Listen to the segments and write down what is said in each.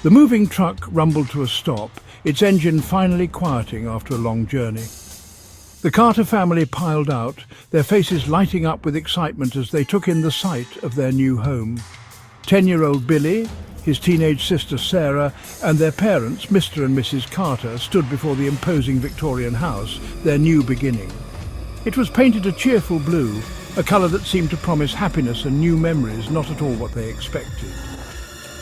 The moving truck rumbled to a stop, its engine finally quieting after a long journey. The Carter family piled out, their faces lighting up with excitement as they took in the sight of their new home. 10-year-old Billy, his teenage sister Sarah, and their parents, Mr. and Mrs. Carter, stood before the imposing Victorian house, their new beginning. It was painted a cheerful blue, a colour that seemed to promise happiness and new memories, not at all what they expected.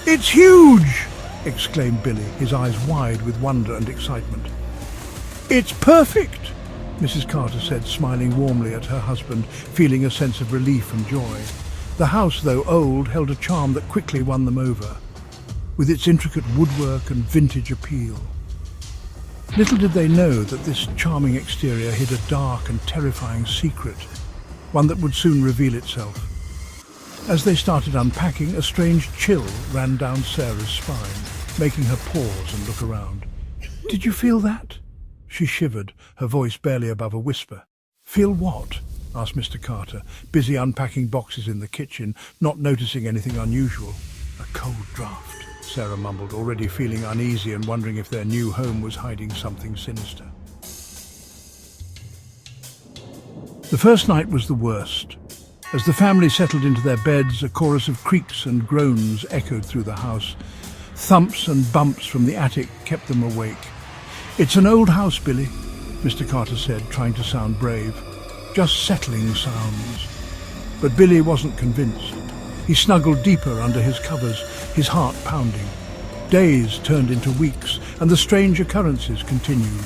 "It's huge!" exclaimed Billy, his eyes wide with wonder and excitement. "It's perfect!" Mrs. Carter said, smiling warmly at her husband, feeling a sense of relief and joy. The house, though old, held a charm that quickly won them over, with its intricate woodwork and vintage appeal. Little did they know that this charming exterior hid a dark and terrifying secret, one that would soon reveal itself. As they started unpacking, a strange chill ran down Sarah's spine, making her pause and look around. "Did you feel that?" She shivered, her voice barely above a whisper. "Feel what?" asked Mr. Carter, busy unpacking boxes in the kitchen, not noticing anything unusual. "A cold draft," Sarah mumbled, already feeling uneasy and wondering if their new home was hiding something sinister. The first night was the worst. As the family settled into their beds, a chorus of creaks and groans echoed through the house. Thumps and bumps from the attic kept them awake. "It's an old house, Billy," Mr. Carter said, trying to sound brave. "Just settling sounds." But Billy wasn't convinced. He snuggled deeper under his covers, his heart pounding. Days turned into weeks, and the strange occurrences continued.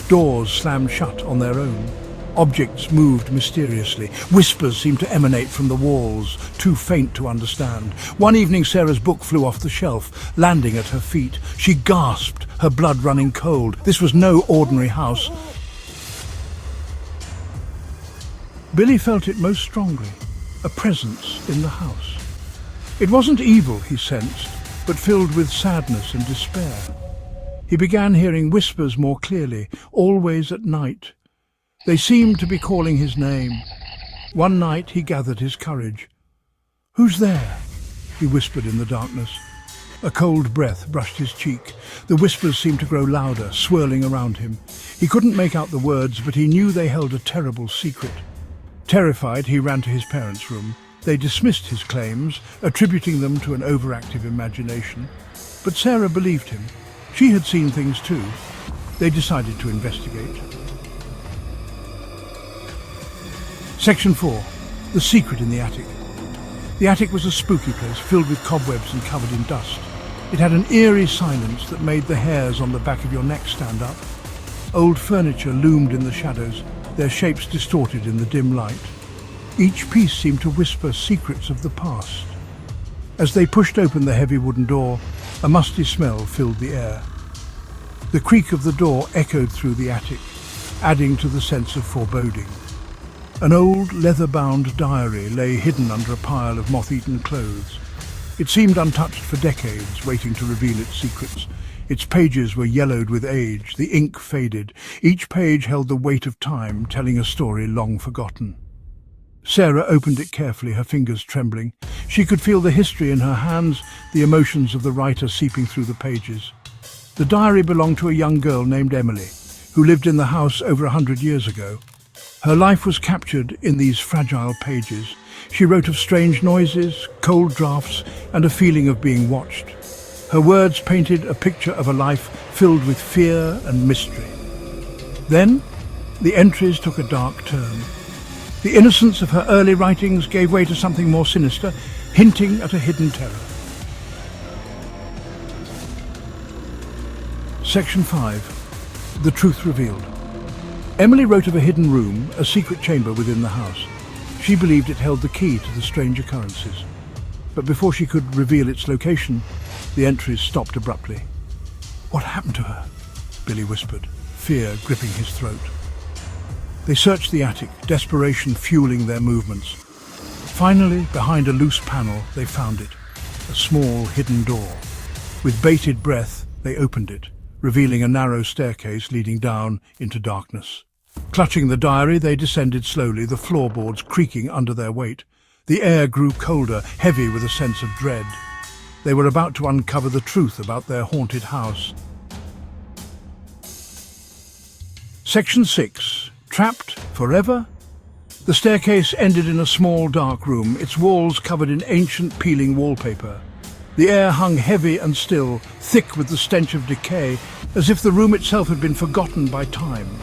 Doors slammed shut on their own. Objects moved mysteriously. Whispers seemed to emanate from the walls, too faint to understand. One evening Sarah's book flew off the shelf, landing at her feet. She gasped, her blood running cold. This was no ordinary house. Billy felt it most strongly, a presence in the house. It wasn't evil, he sensed, but filled with sadness and despair. He began hearing whispers more clearly, always at night. They seemed to be calling his name. One night he gathered his courage. "Who's there?" he whispered in the darkness. A cold breath brushed his cheek. The whispers seemed to grow louder, swirling around him. He couldn't make out the words, but he knew they held a terrible secret. Terrified, he ran to his parents' room. They dismissed his claims, attributing them to an overactive imagination. But Sarah believed him. She had seen things too. They decided to investigate. Section 4. The Secret in the Attic. The attic was a spooky place, filled with cobwebs and covered in dust. It had an eerie silence that made the hairs on the back of your neck stand up. Old furniture loomed in the shadows, their shapes distorted in the dim light. Each piece seemed to whisper secrets of the past. As they pushed open the heavy wooden door, a musty smell filled the air. The creak of the door echoed through the attic, adding to the sense of foreboding. An old leather-bound diary lay hidden under a pile of moth-eaten clothes. It seemed untouched for decades, waiting to reveal its secrets. Its pages were yellowed with age, the ink faded. Each page held the weight of time, telling a story long forgotten. Sarah opened it carefully, her fingers trembling. She could feel the history in her hands, the emotions of the writer seeping through the pages. The diary belonged to a young girl named Emily, who lived in the house over 100 years ago. Her life was captured in these fragile pages. She wrote of strange noises, cold drafts, and a feeling of being watched. Her words painted a picture of a life filled with fear and mystery. Then, the entries took a dark turn. The innocence of her early writings gave way to something more sinister, hinting at a hidden terror. Section 5. The Truth Revealed. Emily wrote of a hidden room, a secret chamber within the house. She believed it held the key to the strange occurrences. But before she could reveal its location, the entries stopped abruptly. "What happened to her?" Billy whispered, fear gripping his throat. They searched the attic, desperation fueling their movements. Finally, behind a loose panel, they found it, a small hidden door. With bated breath, they opened it, revealing a narrow staircase leading down into darkness. Clutching the diary, they descended slowly, the floorboards creaking under their weight. The air grew colder, heavy with a sense of dread. They were about to uncover the truth about their haunted house. Section 6. Trapped forever? The staircase ended in a small dark room, its walls covered in ancient peeling wallpaper. The air hung heavy and still, thick with the stench of decay, as if the room itself had been forgotten by time.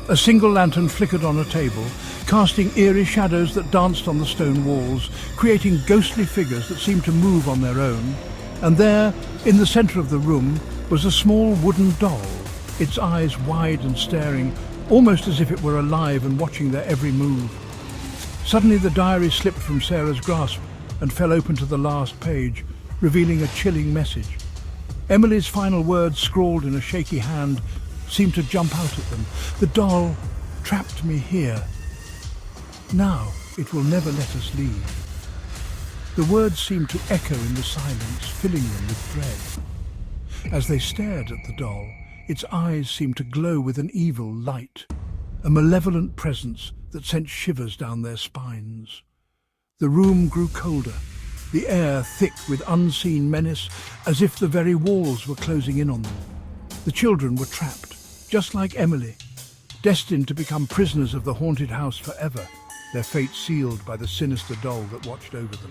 A single lantern flickered on a table, casting eerie shadows that danced on the stone walls, creating ghostly figures that seemed to move on their own. And there, in the centre of the room, was a small wooden doll, its eyes wide and staring, almost as if it were alive and watching their every move. Suddenly the diary slipped from Sarah's grasp and fell open to the last page, revealing a chilling message. Emily's final words, scrawled in a shaky hand, seemed to jump out at them. The doll trapped me here. Now it will never let us leave. The words seemed to echo in the silence, filling them with dread. As they stared at the doll, its eyes seemed to glow with an evil light, a malevolent presence that sent shivers down their spines. The room grew colder, the air thick with unseen menace, as if the very walls were closing in on them. The children were trapped, just like Emily, destined to become prisoners of the haunted house forever, their fate sealed by the sinister doll that watched over them.